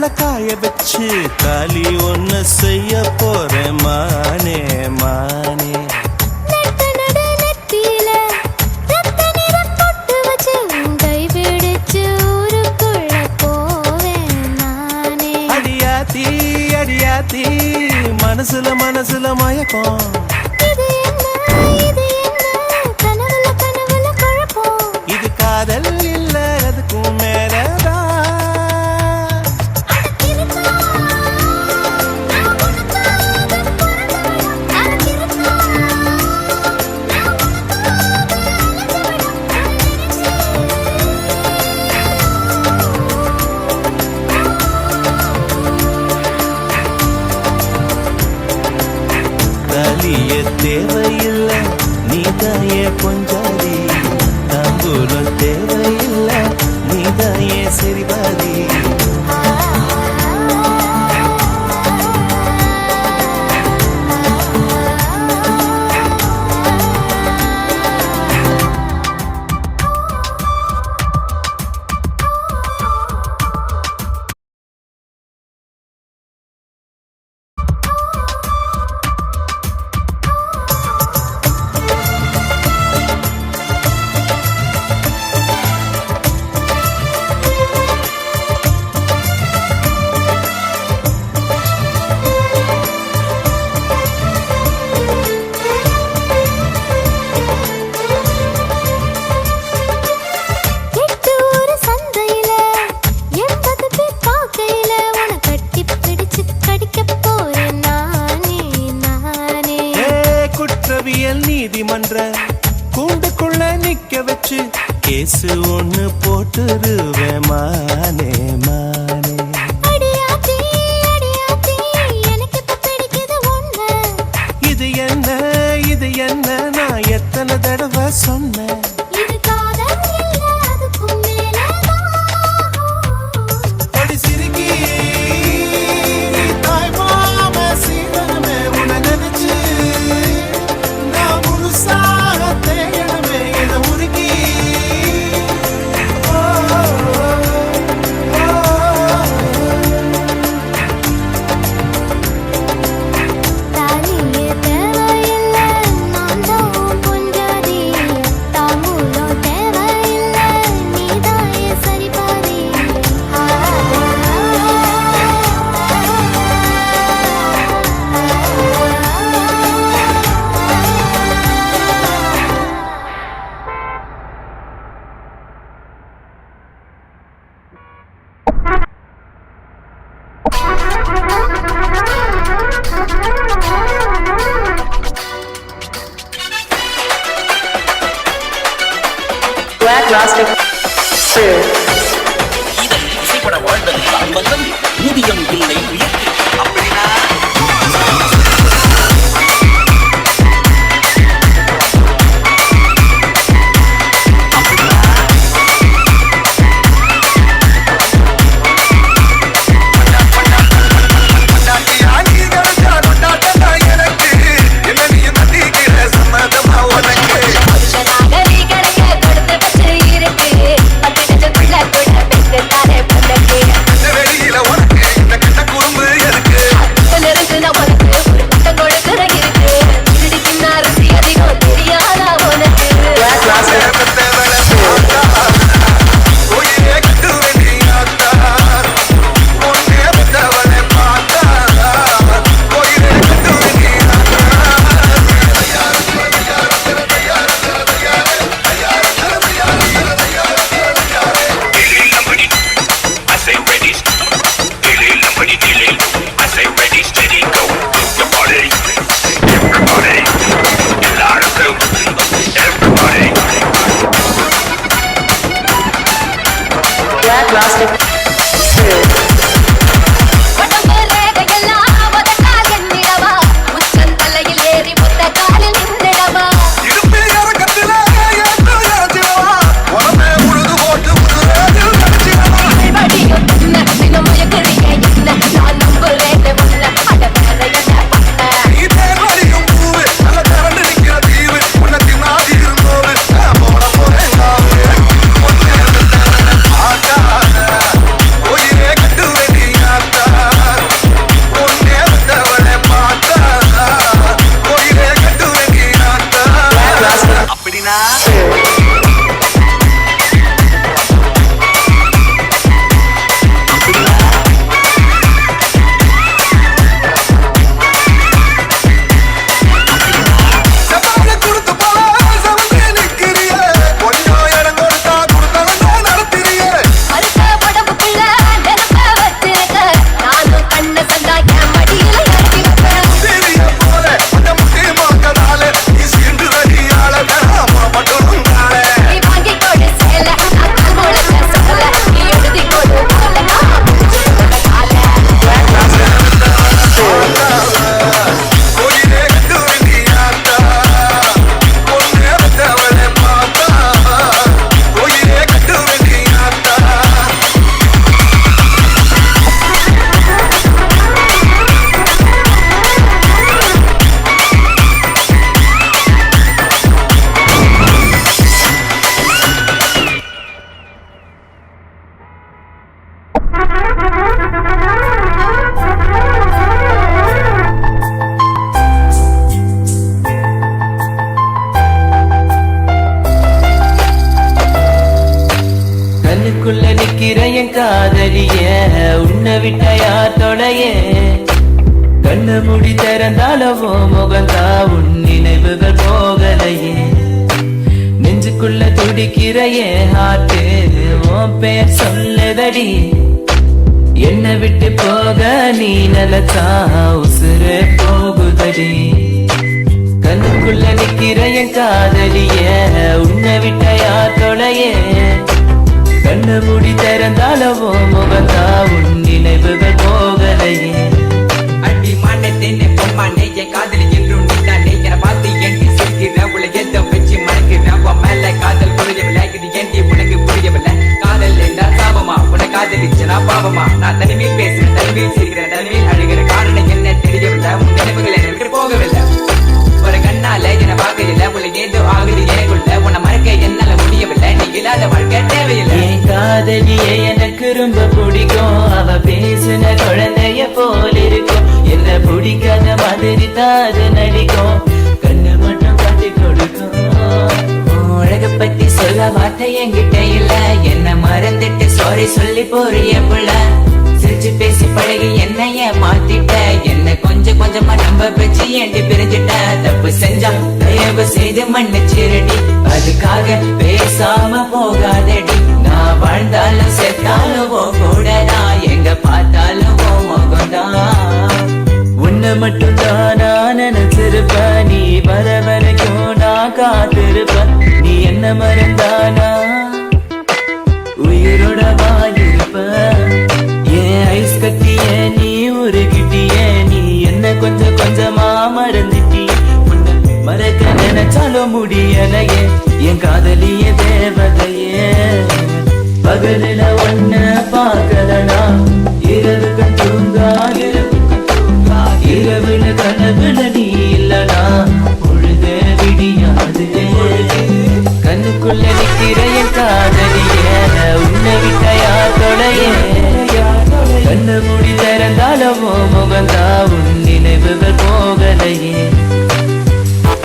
உள்ள காய வச்சு தாலி ஒன்னு செய்ய போறேன் மானே மானே. அடியாத்தி அடியாத்தி மனசுல மனசுல மயக்கம். இது காதல் இல்ல அதுக்கும் மேலதான். தாலிய தேவையில்லை நீதாயே பொஞ்சாதி, தாம்பூலம் தேவையில்லை நீதாயே சரிபாதி. நீதிமன்ற கூண்டுக்குள்ள நிக்க வச்சு கேசு ஒண்ணு போட்டுருவேன் மானே மானே. இது என்ன இது என்ன நான் எத்தனை தடவை சொன்னேன். இசைப்பட வாழ்ந்தது அன்பந்தம் ஊதியம் இல்லை உயர்த்தி அப்படின்னா சம்மதமா உனக்கு காதலிய உன்னை விட்ட யார் தொலைய கண்ணு முடி திறந்தாலவோ முகந்தா உன் நினைவுகள் போகலையே நெஞ்சுக்குள்ள துடிக்கிறையே ஹார்ட்டு உன் பேர் சொல்லுதடி என்னை விட்டு போக நீ நிலச்சா உசுறு போகுதடி கண்ணுக்குள்ள நிக்கிற என் காதலிய உன்னை விட்ட யார் தொலைய கண்ணு முடி திறந்தாலவோ முகந்தா உன் நினைவுகள் போகலையே அடி மானத்தேனே பொம்மானே என் காதலி என்றும் நீதானே என பார்த்து ஏண்டி சிரிக்கிற உள்ள எந்த வச்சு மணக்கிற உன் மேல காதல் புரியவில்லை இது ஏண்டி உனக்கு புரியவில்லை காதல் என்றால் சாபமா உன்னை காதலிச்சனா பாவமா நான் தனிமையில் பேசுறேன் தனிமையில் சிரிக்கிறேன் தனிமையில் அழுகிற காரணம் என்ன தெரியவில்லை உன் நினைவுகள் என்னை விட்டு போகவில்லை ஒரு கண்ணால என்ன பார்க்கல உள்ள ஏதோ ஆகுது எனக்குள்ள உன்னை மறக்க என்னால முடியவில்லை நீ இல்லாத வாழ்க்கை தேவையில்லை என் காதலியே எனக்கு ரொம்ப பிடிக்கும் அவ பேசுன குழந்தைய போல இருக்கும் என்ன பிடிக்காத மாதிரி தாது நடிக்கும் கண்ணு மட்டும் காட்டி கொடுக்கும் உலக பத்தி சொல்ல வார்த்தை என்கிட்ட இல்ல என்ன மறந்துட்டு சாரி சொல்லி போறிய புள்ள சிரிச்சு பேசி பழகி என்னைய மாத்திட்ட என்ன கொஞ்சம் கொஞ்சமா நம்ப வச்சு ஏண்டி பிரிஞ்சிட்ட தப்பு செஞ்சா தயவு செய்து மன்னிச்சிருடி அதுக்காக பேசாம போகாதடி நான் வாழ்ந்தாலும் செத்தாலும் கூடதான் எங்க பார்த்தாலும் முகம்தான் உன்னை மட்டும் தான் நான் நினைச்சிருப்ப நீ வர வரைக்கும் நான் காத்திருப்ப நீ என்ன மறந்தானா உயிரோட வாயிருப்ப ஏன் ஐஸ் கட்டிய நீ உருகிட்டிய நீ என்ன கொஞ்சம் கொஞ்சமா மறந்துட்டி உன்னை மறக்க நினைச்சாலும் முடியலையே என் காதலிய தேவதையே பகலில ஒன்ன பார்க்கலனா இரவுகள் இரவுல கனவுல நீ இல்லனா பொழுது விடியாது கண்ணுக்குள்ள நிக்கிற என் காதலிய உன்னை விட்ட யார் தொலைய கண்ணு முடி திறந்தாலவோ முகந்தா உன் நினைவுகள்